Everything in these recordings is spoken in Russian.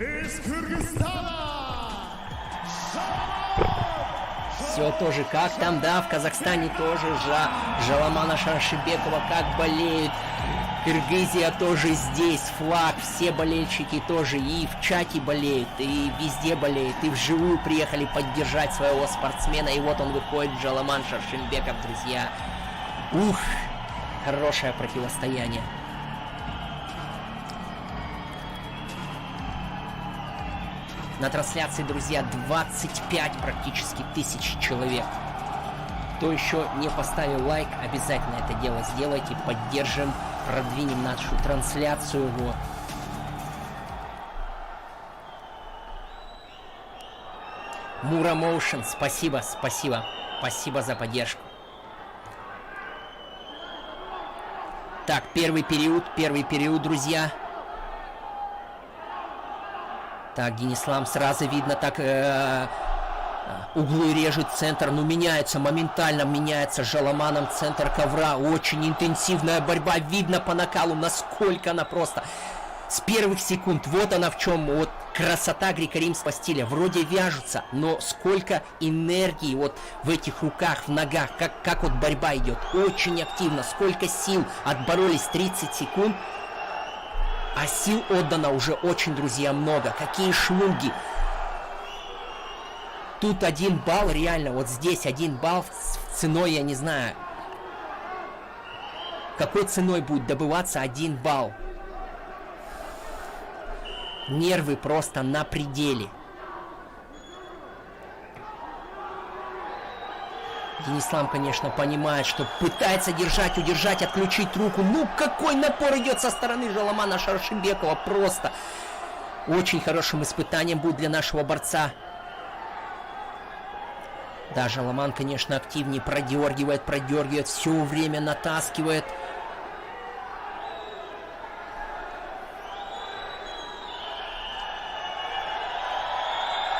из Кыргызстана. Все тоже как там, да, в Казахстане тоже Жаламана Шаршибекова как болеют. Кыргызия тоже здесь, флаг, все болельщики тоже и в чате болеют, и везде болеют, и вживую приехали поддержать своего спортсмена, и вот он выходит, Жаламан Шаршибеков, друзья. Ух, хорошее противостояние. На трансляции, друзья, 25 практически тысяч человек. Кто еще не поставил лайк, обязательно это дело сделайте, поддержим, продвинем нашу трансляцию. Вот. Мура Моушен, спасибо за поддержку. Так, первый период, друзья. Так, Денислам, сразу видно, так углы режет, центр, ну меняется, моментально меняется Жаламаном центр ковра. Очень интенсивная борьба, видно по накалу, насколько она просто с первых секунд. Вот она в чем, вот красота греко-римского стиля. Вроде вяжутся, но сколько энергии вот в этих руках, в ногах, как вот борьба идет. Очень активно, сколько сил, отборолись 30 секунд. А сил отдано уже очень, друзья, много. Какие шмуги. Тут 1 балл, реально, вот здесь 1 балл ценой, я не знаю. Какой ценой будет добываться 1 балл? Нервы просто на пределе. Денислам, конечно, понимает, что пытается держать, удержать, отключить руку. Ну, какой напор идет со стороны Жаламана Шаршибекова. Просто очень хорошим испытанием будет для нашего борца. Да, Жаламан, конечно, активнее продергивает, все время натаскивает.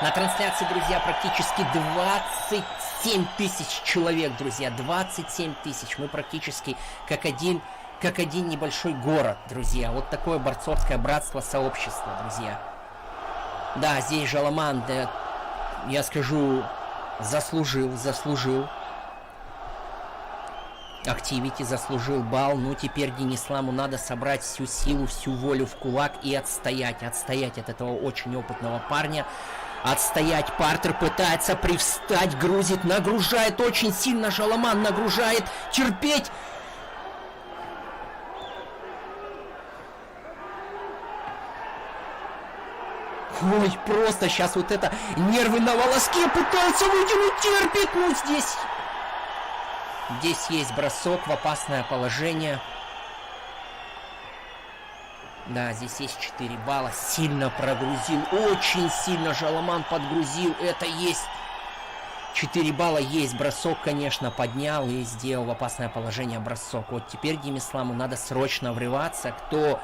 На трансляции, друзья, практически 27 тысяч человек, друзья. 27 тысяч. Мы практически как один небольшой город, друзья. Вот такое борцовское братство, сообщество, друзья. Да, здесь Жаламан, да, я скажу, заслужил. Активити, заслужил балл. Ну, теперь Денисламу надо собрать всю силу, всю волю в кулак и отстоять от этого очень опытного парня. Отстоять. Партер пытается привстать, грузит, нагружает очень сильно. Жаламан нагружает. Терпеть. Ой, просто сейчас вот это нервы на волоске, пытается вытянуть, терпит. Ну, здесь есть бросок в опасное положение. Да, здесь есть 4 балла. Сильно прогрузил. Очень сильно Жаламан подгрузил. Это есть 4 балла. Есть бросок, конечно, поднял и сделал в опасное положение бросок. Вот теперь Денисламу надо срочно врываться. Кто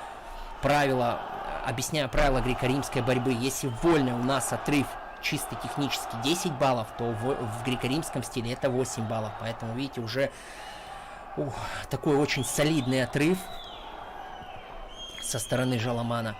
объясняю правила греко-римской борьбы. Если вольно у нас отрыв чисто технически 10 баллов, то в греко-римском стиле это 8 баллов. Поэтому, видите, уже такой очень солидный отрыв со стороны Жаламана.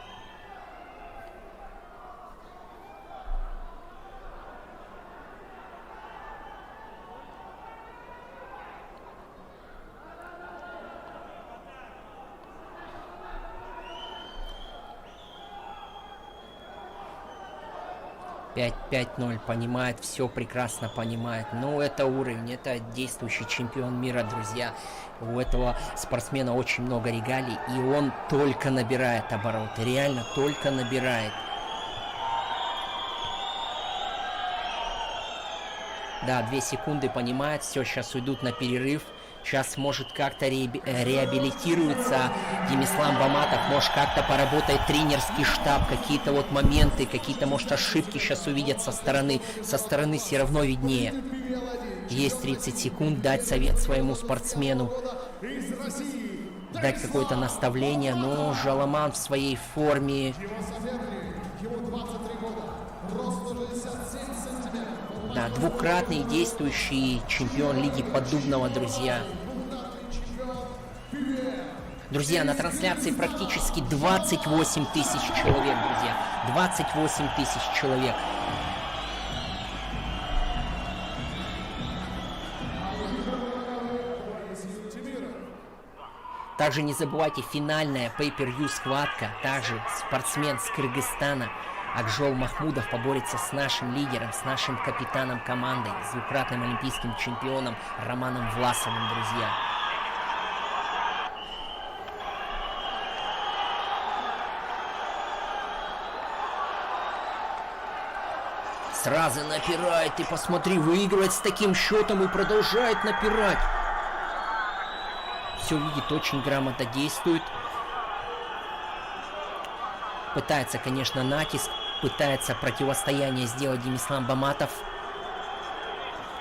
Пять 5-0, понимает, все прекрасно понимает. Но это уровень, это действующий чемпион мира, друзья. У этого спортсмена очень много регалий, и он только набирает обороты, реально только набирает. Да, 2 секунды, понимает, все, сейчас уйдут на перерыв. Сейчас может как-то реабилитируется Демислам Баматов, может как-то поработает тренерский штаб, какие-то вот моменты, какие-то, может, ошибки сейчас увидят со стороны все равно виднее. Есть 30 секунд, дать совет своему спортсмену, дать какое-то наставление, но Жаламан в своей форме. Да, двукратный действующий чемпион Лиги Поддубного, друзья. Друзья, на трансляции практически 28 тысяч человек, друзья. 28 тысяч человек. Также не забывайте, финальная pay-per-view схватка. Также спортсмен с Кыргызстана Акжол Махмудов поборется с нашим лидером, с нашим капитаном команды, с двукратным олимпийским чемпионом Романом Власовым, друзья. Сразу напирает, ты посмотри, выигрывает с таким счетом и продолжает напирать. Все видит, очень грамотно действует. Пытается, конечно, натиск, пытается противостояние сделать Демислам Баматов.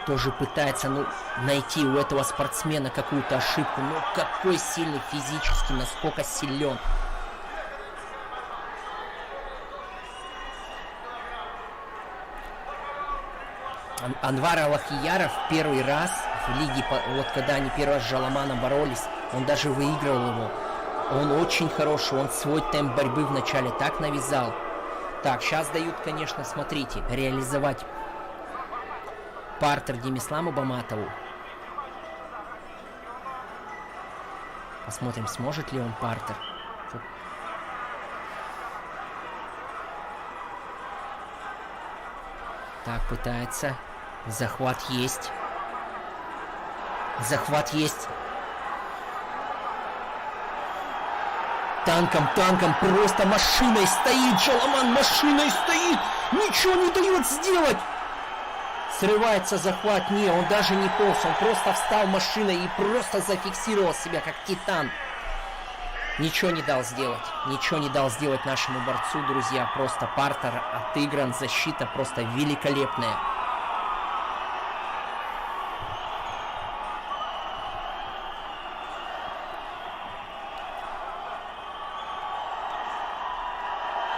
Тоже пытается, найти у этого спортсмена какую-то ошибку. Но какой сильный физически, насколько силен. Анвар Аллахияров первый раз в лиге, вот когда они первый раз с Жаламаном боролись, он даже выигрывал его. Он очень хороший, он свой темп борьбы вначале так навязал. Так, сейчас дают, конечно, смотрите, реализовать партер Демисламу Баматову. Посмотрим, сможет ли он партер. Так, пытается. Захват есть. Захват есть. Танком, просто машиной стоит. Жаламан машиной стоит. Ничего не дает сделать. Срывается захват. Не, он даже не полз. Он просто встал машиной и просто зафиксировал себя, как титан. Ничего не дал сделать. Ничего не дал сделать нашему борцу, друзья. Просто партер отыгран. Защита просто великолепная.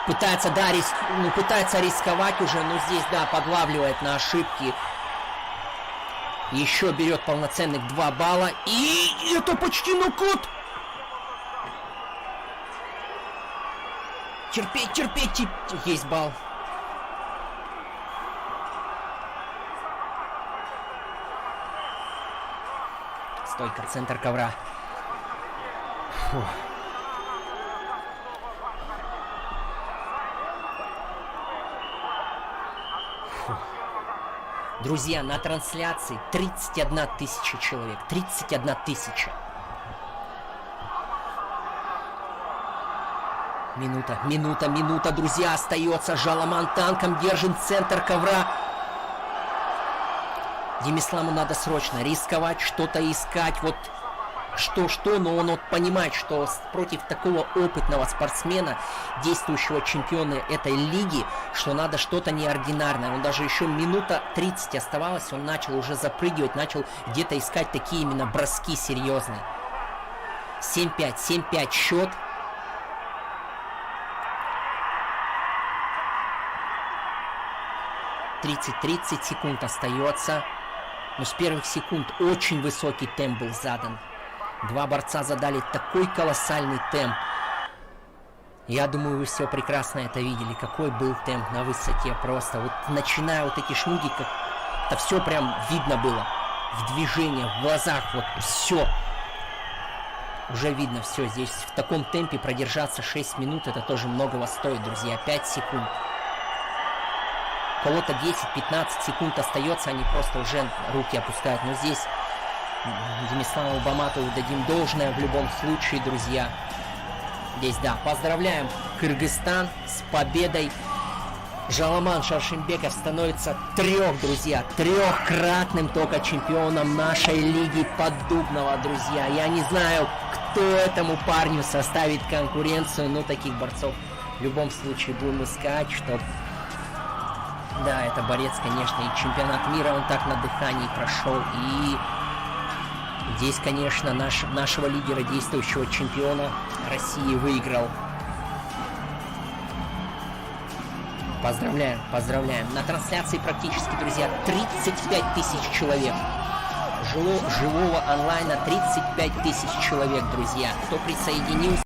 Пытается, да, пытается рисковать уже, но здесь, да, подлавливает на ошибки. Еще берет полноценных 2 балла. И это почти нокаут. Терпеть. Есть балл. Стойка, центр ковра. Фух. Друзья, на трансляции 31 тысяча человек. 31 тысяча. Минута, друзья, остается. Жаламан танком держит центр ковра. Демисламу надо срочно рисковать, что-то искать. Вот что, но он понимает, что против такого опытного спортсмена, действующего чемпиона этой лиги, что надо что-то неординарное. Он даже еще минута 30 оставалось, он начал уже запрыгивать, начал где-то искать такие именно броски серьезные. 7-5 счет. «30 секунд остается». Но с первых секунд очень высокий темп был задан. 2 борца задали такой колоссальный темп. Я думаю, вы все прекрасно это видели. Какой был темп на высоте. Просто вот начиная вот эти шнуги, это все прям видно было. В движениях, в глазах, вот все. Уже видно все. Здесь в таком темпе продержаться 6 минут, это тоже многого стоит, друзья. 5 секунд. У кого-то 10-15 секунд остается, они просто уже руки опускают. Но здесь Демисламу Баматову дадим должное в любом случае, друзья. Здесь, да, поздравляем Кыргызстан с победой. Жаламан Шаршимбеков становится трехкратным только чемпионом нашей лиги Поддубного, друзья. Я не знаю, кто этому парню составит конкуренцию, но таких борцов в любом случае будем искать, что... Да, это борец, конечно, и чемпионат мира он так на дыхании прошел, и здесь, конечно, нашего лидера, действующего чемпиона России выиграл. Поздравляем. На трансляции практически, друзья, 35 тысяч человек. живого онлайна 35 тысяч человек, друзья. Кто присоединился?